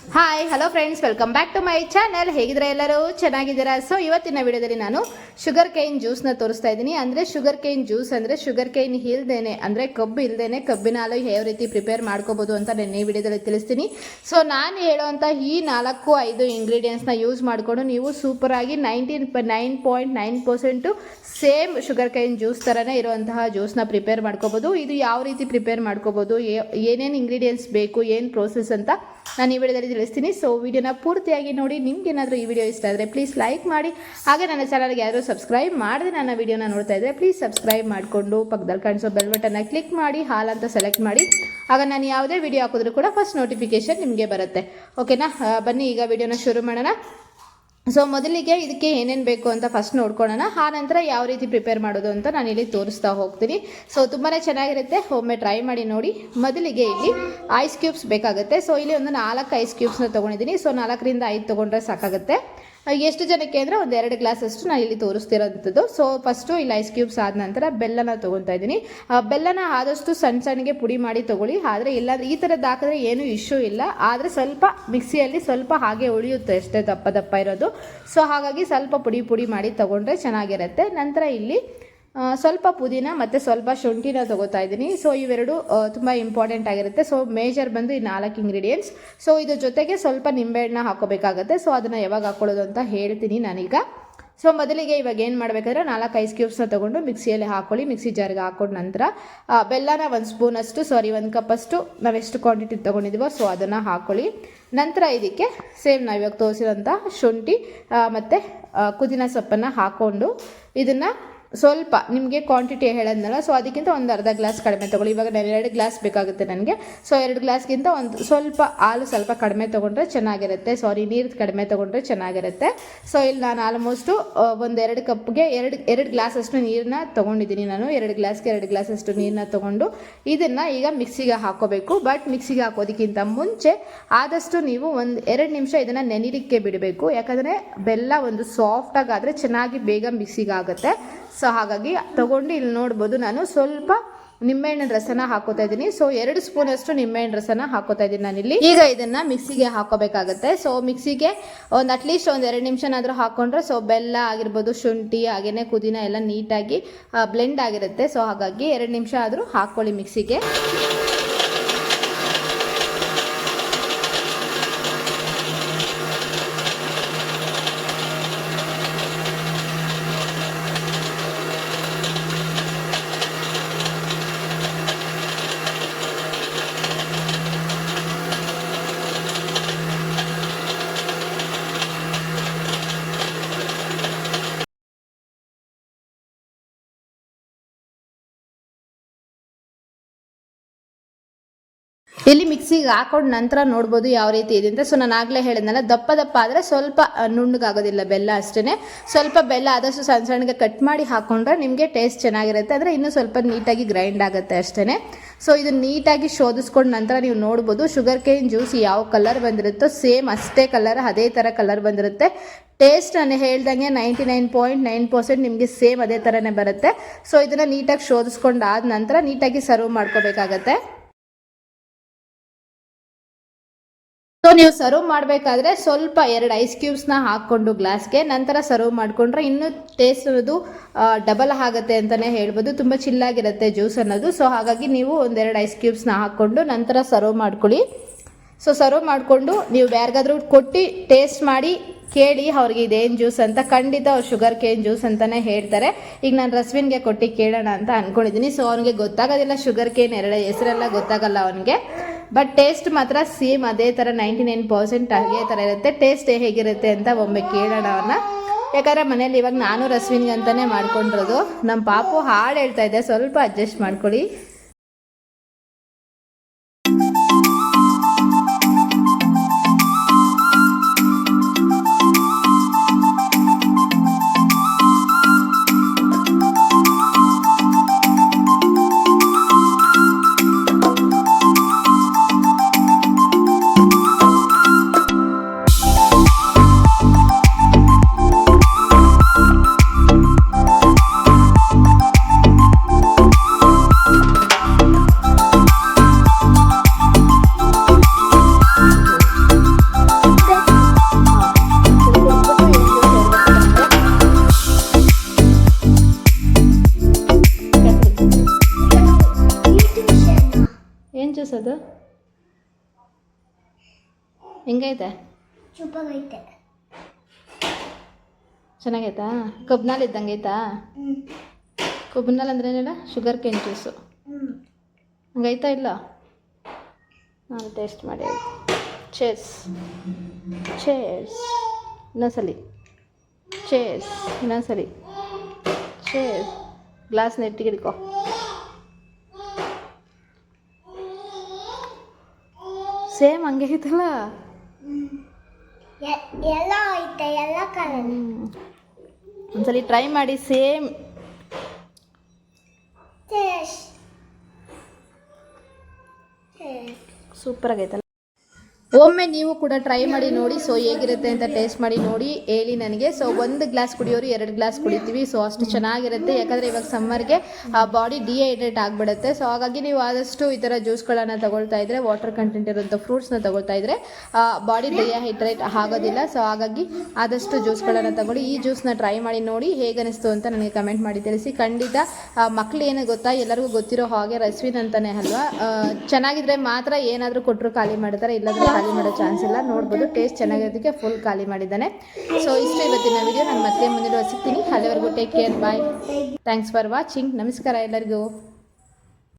Hi hello friends, welcome back to my channel. ಹೇಗಿದ್ರೆ ಎಲ್ಲರೂ ಚೆನ್ನಾಗಿದ್ದೀರಾ? ಸೊ ಇವತ್ತಿನ ವಿಡಿಯೋದಲ್ಲಿ ನಾನು ಶುಗರ್ ಕೈನ್ ಜ್ಯೂಸ್ನ ತೋರಿಸ್ತಾ ಇದ್ದೀನಿ. ಅಂದರೆ ಶುಗರ್ ಕೈನ್ ಜ್ಯೂಸ್ ಅಂದರೆ ಶುಗರ್ ಕೈನ್ ಇಲ್ದೇನೆ, ಅಂದರೆ ಕಬ್ಬು ಇಲ್ದೇನೆ ಕಬ್ಬಿನ ಹಾಲು ಯಾವ ರೀತಿ ಪ್ರಿಪೇರ್ ಮಾಡ್ಕೋಬೋದು ಅಂತ ನಾನು ಈ ವಿಡಿಯೋದಲ್ಲಿ ತಿಳಿಸ್ತೀನಿ. ಸೊ ನಾನು ಹೇಳೋವಂಥ ಈ 4-5 ಇಂಗ್ರೀಡಿಯೆಂಟ್ಸ್ನ ಯೂಸ್ ಮಾಡಿಕೊಂಡು ನೀವು ಸೂಪರಾಗಿ 99.9% ಸೇಮ್ ಶುಗರ್ ಕೈನ್ ಜ್ಯೂಸ್ ಥರನೇ ಇರುವಂತಹ ಜ್ಯೂಸ್ನ ಪ್ರಿಪೇರ್ ಮಾಡ್ಕೋಬೋದು. ಇದು ಯಾವ ರೀತಿ ಪ್ರಿಪೇರ್ ಮಾಡ್ಕೋಬೋದು, ಏನೇನು ಇಂಗ್ರೀಡಿಯೆಂಟ್ಸ್ ಬೇಕು, ಏನು ಪ್ರೋಸೆಸ್ ಅಂತ ನಾನು ಈ ವಿಡಿಯೋದಲ್ಲಿ ತಿಳಿಸ್ತೀನಿ. ಸೊ ವಿಡಿಯೋನ ಪೂರ್ತಿಯಾಗಿ ನೋಡಿ. ನಿಮ್ಗೆ ಏನಾದರೂ ಈ ವಿಡಿಯೋ ಇಷ್ಟ ಆದರೆ ಪ್ಲೀಸ್ ಲೈಕ್ ಮಾಡಿ. ಹಾಗೆ ನನ್ನ ಚಾನಲ್ಗೆ ಯಾರು ಸಬ್ಸ್ಕ್ರೈಬ್ ಮಾಡದೆ ನನ್ನ ವಿಡಿಯೋನ ನೋಡ್ತಾ ಇದ್ದರೆ ಪ್ಲೀಸ್ ಸಬ್ಸ್ಕ್ರೈಬ್ ಮಾಡಿಕೊಂಡು ಪಕ್ಕದಲ್ಲಿ ಕಾಣಿಸೋ ಬೆಲ್ ಬಟನ್ನ ಕ್ಲಿಕ್ ಮಾಡಿ, ಹಾಲ್ ಅಂತ ಸೆಲೆಕ್ಟ್ ಮಾಡಿ. ಆಗ ನಾನು ಯಾವುದೇ ವಿಡಿಯೋ ಹಾಕಿದ್ರೂ ಕೂಡ ಫಸ್ಟ್ ನೋಟಿಫಿಕೇಶನ್ ನಿಮಗೆ ಬರುತ್ತೆ. ಓಕೆನಾ? ಬನ್ನಿ ಈಗ ವಿಡಿಯೋನ ಶುರು ಮಾಡೋಣ. ಸೊ ಮೊದಲಿಗೆ ಇದಕ್ಕೆ ಏನೇನು ಬೇಕು ಅಂತ ಫಸ್ಟ್ ನೋಡ್ಕೊಳ್ಳೋಣ. ಆ ನಂತರ ಯಾವ ರೀತಿ ಪ್ರಿಪೇರ್ ಮಾಡೋದು ಅಂತ ನಾನು ಇಲ್ಲಿ ತೋರಿಸ್ತಾ ಹೋಗ್ತೀನಿ. ಸೊ ತುಂಬಾ ಚೆನ್ನಾಗಿರುತ್ತೆ, ಒಮ್ಮೆ ಟ್ರೈ ಮಾಡಿ ನೋಡಿ. ಮೊದಲಿಗೆ ಇಲ್ಲಿ ಐಸ್ ಕ್ಯೂಬ್ಸ್ ಬೇಕಾಗುತ್ತೆ. ಸೊ ಇಲ್ಲಿ ಒಂದು 4 ಐಸ್ ಕ್ಯೂಬ್ಸ್ನ ತೊಗೊಂಡಿದ್ದೀನಿ. ಸೊ 4ರಿಂದ 5 ತೊಗೊಂಡ್ರೆ ಸಾಕಾಗುತ್ತೆ. ಎಷ್ಟು ಜನಕ್ಕೆ ಅಂದರೆ ಒಂದು 2 ಗ್ಲಾಸ್ ಅಷ್ಟು ನಾನು ಇಲ್ಲಿ ತೋರಿಸ್ತಿರೋಂಥದ್ದು. ಸೊ ಫಸ್ಟು ಇಲ್ಲಿ ಐಸ್ ಕ್ಯೂಬ್ಸ್ ಆದ ನಂತರ ಬೆಲ್ಲನ ತೊಗೊತಾ ಇದ್ದೀನಿ. ಬೆಲ್ಲನ ಆದಷ್ಟು ಸಣ್ಣಗೆ ಪುಡಿ ಮಾಡಿ ತೊಗೊಳ್ಳಿ. ಆದರೆ ಇಲ್ಲಾಂದರೆ ಈ ಥರದ್ದು ಹಾಕಿದ್ರೆ ಏನೂ ಇಶ್ಯೂ ಇಲ್ಲ. ಆದರೆ ಸ್ವಲ್ಪ ಮಿಕ್ಸಿಯಲ್ಲಿ ಸ್ವಲ್ಪ ಹಾಗೆ ಉಳಿಯುತ್ತೆ ಅಷ್ಟೇ, ದಪ್ಪ ಇರೋದು. ಸೊ ಹಾಗಾಗಿ ಸ್ವಲ್ಪ ಪುಡಿ ಮಾಡಿ ತೊಗೊಂಡ್ರೆ ಚೆನ್ನಾಗಿರುತ್ತೆ. ನಂತರ ಇಲ್ಲಿ ಸ್ವಲ್ಪ ಪುದೀನ ಮತ್ತು ಸ್ವಲ್ಪ ಶುಂಠಿನ ತೊಗೋತಾ ಇದ್ದೀನಿ. ಸೊ ಇವೆರಡು ತುಂಬ ಇಂಪಾರ್ಟೆಂಟ್ ಆಗಿರುತ್ತೆ. ಸೊ ಮೇಜರ್ ಬಂದು ಈ 4 ಇಂಗ್ರೀಡಿಯೆಂಟ್ಸ್. ಸೊ ಇದ್ರ ಜೊತೆಗೆ ಸ್ವಲ್ಪ ನಿಂಬೆಹಣ್ಣ ಹಾಕೋಬೇಕಾಗುತ್ತೆ. ಸೊ ಅದನ್ನು ಯಾವಾಗ ಹಾಕ್ಕೊಳ್ಳೋದು ಅಂತ ಹೇಳ್ತೀನಿ ನಾನೀಗ. ಸೊ ಮೊದಲಿಗೆ ಇವಾಗ ಏನು ಮಾಡಬೇಕಾದ್ರೆ 4 ಐಸ್ ಕ್ಯೂಬ್ಸ್ನ ತೊಗೊಂಡು ಮಿಕ್ಸಿಯಲ್ಲಿ ಹಾಕ್ಕೊಳ್ಳಿ. ಮಿಕ್ಸಿ ಜಾರ್ಗೆ ಹಾಕೊಂಡ ನಂತರ ಬೆಲ್ಲನ 1 ಸ್ಪೂನಷ್ಟು, 1 ಕಪ್ಪಷ್ಟು ನಾವೆಷ್ಟು ಕ್ವಾಂಟಿಟಿ ತೊಗೊಂಡಿದ್ದೀವೋ ಸೊ ಅದನ್ನು ಹಾಕ್ಕೊಳ್ಳಿ. ನಂತರ ಇದಕ್ಕೆ ಸೇಮ್ ನಾವು ಇವಾಗ ತೋರಿಸಿರೋಂಥ ಶುಂಠಿ ಮತ್ತು ಪುದೀನ ಸೊಪ್ಪನ್ನು ಹಾಕ್ಕೊಂಡು ಇದನ್ನು ಸ್ವಲ್ಪ ನಿಮಗೆ ಕ್ವಾಂಟಿಟಿ ಹೇಳೋದ್ನಲ್ಲ, ಸೊ ಅದಕ್ಕಿಂತ ಒಂದು ಅರ್ಧ ಗ್ಲಾಸ್ ಕಡಿಮೆ ತೊಗೊಳ್ಳಿ. ಇವಾಗ ನಾನು 2 ಗ್ಲಾಸ್ ಬೇಕಾಗುತ್ತೆ ನನಗೆ. ಸೊ 2 ಗ್ಲಾಸ್ಗಿಂತ ಒಂದು ಸ್ವಲ್ಪ ಹಾಲು ಸ್ವಲ್ಪ ಕಡಿಮೆ ತೊಗೊಂಡ್ರೆ ಚೆನ್ನಾಗಿರುತ್ತೆ. ನೀರು ಕಡಿಮೆ ತೊಗೊಂಡ್ರೆ ಚೆನ್ನಾಗಿರುತ್ತೆ. ಸೊ ಇಲ್ಲಿ ನಾನು ಆಲ್ಮೋಸ್ಟು ಒಂದು 2 ಕಪ್ಗೆ 2 ಗ್ಲಾಸ್ ಅಷ್ಟು ನೀರನ್ನ ತೊಗೊಂಡಿದ್ದೀನಿ ನಾನು. 2 ಗ್ಲಾಸ್ಗೆ 2 ಗ್ಲಾಸ್ ಅಷ್ಟು ನೀರನ್ನ ತೊಗೊಂಡು ಇದನ್ನು ಈಗ ಮಿಕ್ಸಿಗೆ ಹಾಕೋಬೇಕು. ಬಟ್ ಮಿಕ್ಸಿಗೆ ಹಾಕೋದಕ್ಕಿಂತ ಮುಂಚೆ ಆದಷ್ಟು ನೀವು ಒಂದು 2 ನಿಮಿಷ ಇದನ್ನು ನೆನೆಲಿಕ್ಕೆ ಬಿಡಬೇಕು. ಯಾಕಂದರೆ ಬೆಲ್ಲ ಒಂದು ಸಾಫ್ಟಾಗಾದರೆ ಚೆನ್ನಾಗಿ ಬೇಗ ಮಿಕ್ಸಿಗೆ ಆಗುತ್ತೆ. ಸೊ ಹಾಗಾಗಿ ತೊಗೊಂಡು ಇಲ್ಲಿ ನೋಡ್ಬೋದು ನಾನು ಸ್ವಲ್ಪ ನಿಂಬೆಹಣ್ಣಿನ ರಸನ ಹಾಕೋತಾ ಇದ್ದೀನಿ. ಸೊ 2 ಸ್ಪೂನಷ್ಟು ನಿಂಬೆಹಣ್ಣಿನ ರಸನ ಹಾಕೋತಾ ಇದ್ದೀನಿ ನಾನಿಲ್ಲಿ. ಈಗ ಇದನ್ನು ಮಿಕ್ಸಿಗೆ ಹಾಕೋಬೇಕಾಗುತ್ತೆ. ಸೊ ಮಿಕ್ಸಿಗೆ ಒಂದು ಅಟ್ಲೀಸ್ಟ್ ಒಂದು 2 ನಿಮಿಷನಾದರೂ ಹಾಕ್ಕೊಂಡ್ರೆ ಸೊ ಬೆಲ್ಲ ಆಗಿರ್ಬೋದು, ಶುಂಠಿ ಹಾಗೆಯೇ ಪುದೀನ ಎಲ್ಲ ನೀಟಾಗಿ ಬ್ಲೆಂಡ್ ಆಗಿರುತ್ತೆ. ಸೊ ಹಾಗಾಗಿ 2 ನಿಮಿಷ ಆದರೂ ಹಾಕ್ಕೊಳ್ಳಿ ಮಿಕ್ಸಿಗೆ. ಇಲ್ಲಿ ಮಿಕ್ಸಿಗೆ ಹಾಕೊಂಡು ನಂತರ ನೋಡ್ಬೋದು ಯಾವ ರೀತಿ ಇದೆ ಅಂತ. ಸೊ ನಾನು ಆಗಲೇ ಹೇಳಿದ್ನಲ್ಲ, ದಪ್ಪ ಆದರೆ ಸ್ವಲ್ಪ ನುಣ್ಣಗಾಗೋದಿಲ್ಲ ಬೆಲ್ಲ ಅಷ್ಟೇ. ಸ್ವಲ್ಪ ಬೆಲ್ಲ ಆದಷ್ಟು ಸಣ್ಣಗೆ ಕಟ್ ಮಾಡಿ ಹಾಕ್ಕೊಂಡ್ರೆ ನಿಮಗೆ ಟೇಸ್ಟ್ ಚೆನ್ನಾಗಿರುತ್ತೆ. ಅಂದರೆ ಇನ್ನೂ ಸ್ವಲ್ಪ ನೀಟಾಗಿ ಗ್ರೈಂಡ್ ಆಗುತ್ತೆ ಅಷ್ಟೇ. ಸೊ ಇದು ನೀಟಾಗಿ ಶೋಧಿಸ್ಕೊಂಡ ನಂತರ ನೀವು ನೋಡ್ಬೋದು ಶುಗರ್ ಕೇನ್ ಜ್ಯೂಸ್ ಯಾವ ಕಲರ್ ಬಂದಿರುತ್ತೋ ಸೇಮ್ ಅಷ್ಟೇ ಕಲರ್, ಅದೇ ಥರ ಕಲರ್ ಬಂದಿರುತ್ತೆ. ಟೇಸ್ಟ್ ನಾನು ಹೇಳ್ದಂಗೆ 99.9% ನಿಮಗೆ ಸೇಮ್ ಅದೇ ಥರನೇ ಬರುತ್ತೆ. ಸೊ ಇದನ್ನು ನೀಟಾಗಿ ಶೋಧಿಸ್ಕೊಂಡು ಆದ ನಂತರ ನೀಟಾಗಿ ಸರ್ವ್ ಮಾಡ್ಕೋಬೇಕಾಗತ್ತೆ. ಸೊ ನೀವು ಸರ್ವ್ ಮಾಡಬೇಕಾದ್ರೆ ಸ್ವಲ್ಪ 2 ಐಸ್ ಕ್ಯೂಬ್ಸ್ನ ಹಾಕ್ಕೊಂಡು ಗ್ಲಾಸ್ಗೆ ನಂತರ ಸರ್ವ್ ಮಾಡಿಕೊಂಡ್ರೆ ಇನ್ನೂ ಟೇಸ್ಟ್ ಅನ್ನೋದು ಡಬಲ್ ಆಗುತ್ತೆ ಅಂತಲೇ ಹೇಳ್ಬೋದು. ತುಂಬ ಚಿಲ್ಲಾಗಿರುತ್ತೆ ಜ್ಯೂಸ್ ಅನ್ನೋದು. ಸೊ ಹಾಗಾಗಿ ನೀವು 1-2 ಐಸ್ ಕ್ಯೂಬ್ಸ್ನ ಹಾಕ್ಕೊಂಡು ನಂತರ ಸರ್ವ್ ಮಾಡ್ಕೊಳ್ಳಿ. ಸೊ ಸರ್ವ್ ಮಾಡಿಕೊಂಡು ನೀವು ಯಾರಿಗಾದ್ರೂ ಕೊಟ್ಟು ಟೇಸ್ಟ್ ಮಾಡಿ ಕೇಳಿ ಅವ್ರಿಗೆ ಇದೇನು ಜ್ಯೂಸ್ ಅಂತ. ಖಂಡಿತ ಅವ್ರು ಶುಗರ್ ಕೇನ್ ಜ್ಯೂಸ್ ಅಂತಲೇ ಹೇಳ್ತಾರೆ. ಈಗ ನಾನು ರಸ್ವಿನ್ಗೆ ಕೊಟ್ಟು ಕೇಳೋಣ ಅಂತ ಅಂದ್ಕೊಂಡಿದ್ದೀನಿ. ಸೊ ಅವನಿಗೆ ಗೊತ್ತಾಗೋದಿಲ್ಲ ಶುಗರ್ ಕೇನ್ ಹೆಸರೆಲ್ಲ ಗೊತ್ತಾಗಲ್ಲ ಅವನಿಗೆ. ಬಟ್ ಟೇಸ್ಟ್ ಮಾತ್ರ ಸೇಮ್ ಅದೇ ಥರ 99% ಅದೇ ಥರ ಇರುತ್ತೆ. ಟೇಸ್ಟ್ ಹೇಗಿರುತ್ತೆ ಅಂತ ಒಮ್ಮೆ ಕೇಳೋಣ ಅವನ್ನ. ಯಾಕಂದರೆ ಮನೇಲಿ ಇವಾಗ ನಾನು ರಸ್ವಿನ್ಗೆ ಅಂತಲೇ ಮಾಡ್ಕೊಂಡಿರೋದು. ನಮ್ಮ ಪಾಪು ಹಾಡು ಹೇಳ್ತಾ ಇದೆ, ಸ್ವಲ್ಪ ಅಡ್ಜಸ್ಟ್ ಮಾಡ್ಕೊಳ್ಳಿ. ಹೆಂಗೈತೆ? ಸೂಪರ್ ಚೆನ್ನಾಗೈತಾ? ಕಬ್ನಲ್ಲಿ ಇದ್ದಂಗೆ ಐತಾ? ಕಬ್ನಲ್ಲಿ ಅಂದ್ರೆ ಏನಿಲ್ಲ, ಶುಗರ್ ಕೇನ್ ಜ್ಯೂಸು ಹಂಗೈತಾ ಇಲ್ಲ? ನಾನು ಟೇಸ್ಟ್ ಮಾಡಿ ಚೇರ್ಸ್ ಚೇರ್ಸ್ ಇನ್ನೊಂದ್ಸಲಿ ಚೇರ್ಸ್ ಇನ್ನೊಂದ್ಸಲಿ ಚೇರ್ಸ್ ಗ್ಲಾಸ್ ನೆಟ್ಟಿಗೆ ಹಿಡ್ಕೊ. ಸೇಮ್ ಹಂಗೆ ಐತಲ್ಲ. ಎಲ್ಲ ಐತೆ, ಎಲ್ಲ ಕಲರ್. ಒಂದ್ಸಲಿ ಟ್ರೈ ಮಾಡಿ ಸೇಮ್. ಸೂಪರ್ ಆಗೈತಲ್ಲ. ಒಮ್ಮೆ ನೀವು ಕೂಡ ಟ್ರೈ ಮಾಡಿ ನೋಡಿ. ಸೊ ಹೇಗಿರುತ್ತೆ ಅಂತ ಟೇಸ್ಟ್ ಮಾಡಿ ನೋಡಿ ಹೇಳಿ ನನಗೆ. ಸೊ 1 ಗ್ಲಾಸ್ ಕುಡಿಯೋರು 2 ಗ್ಲಾಸ್ ಕುಡಿತೀವಿ. ಸೊ ಅಷ್ಟು ಚೆನ್ನಾಗಿರುತ್ತೆ. ಯಾಕಂದರೆ ಇವಾಗ ಸಮ್ಮರ್ಗೆ ಬಾಡಿ ಡಿಹೈಡ್ರೇಟ್ ಆಗಿಬಿಡುತ್ತೆ. ಸೊ ಹಾಗಾಗಿ ನೀವು ಆದಷ್ಟು ಈ ಥರ ಜ್ಯೂಸ್ಗಳನ್ನು ತಗೊಳ್ತಾ ಇದ್ದರೆ, ವಾಟರ್ ಕಂಟೆಂಟ್ ಇರೋಂಥ ಫ್ರೂಟ್ಸ್ನ ತಗೊಳ್ತಾ ಇದ್ದರೆ ಬಾಡಿ ಡಿಹೈಡ್ರೇಟ್ ಆಗೋದಿಲ್ಲ. ಸೊ ಹಾಗಾಗಿ ಆದಷ್ಟು ಜ್ಯೂಸ್ಗಳನ್ನು ತಗೊಳ್ಳಿ. ಈ ಜ್ಯೂಸ್ನ ಟ್ರೈ ಮಾಡಿ ನೋಡಿ ಹೇಗನಿಸ್ತು ಅಂತ ನನಗೆ ಕಮೆಂಟ್ ಮಾಡಿ ತಿಳಿಸಿ. ಖಂಡಿತ ಮಕ್ಕಳು ಏನು ಗೊತ್ತಾ, ಎಲ್ಲರಿಗೂ ಗೊತ್ತಿರೋ ಹಾಗೆ ರಸ್ವಿನ್ ಅಂತಲೇ ಅಲ್ವಾ, ಚೆನ್ನಾಗಿದ್ರೆ ಮಾತ್ರ ಏನಾದರೂ ಕೊಟ್ಟರು ಖಾಲಿ ಮಾಡ್ತಾರೆ, ಇಲ್ಲಾಂದರೆ ಖಾಲಿ ಮಾಡೋ ಚಾನ್ಸ್ ಇಲ್ಲ. ನೋಡ್ಬೋದು ಟೇಸ್ಟ್ ಚೆನ್ನಾಗಿರೋದಕ್ಕೆ ಫುಲ್ ಖಾಲಿ ಮಾಡಿದ್ದಾನೆ. ಸೊ ಇಷ್ಟು ಇವತ್ತಿನ ವಿಡಿಯೋ. ನಾನು ಮತ್ತೆ ಮುಂದಿನ ಸಿಗ್ತೀನಿ. ಅಲ್ಲಿವರೆಗೂ take care, bye, thanks for watching. ನಮಸ್ಕಾರ ಎಲ್ಲರಿಗೂ.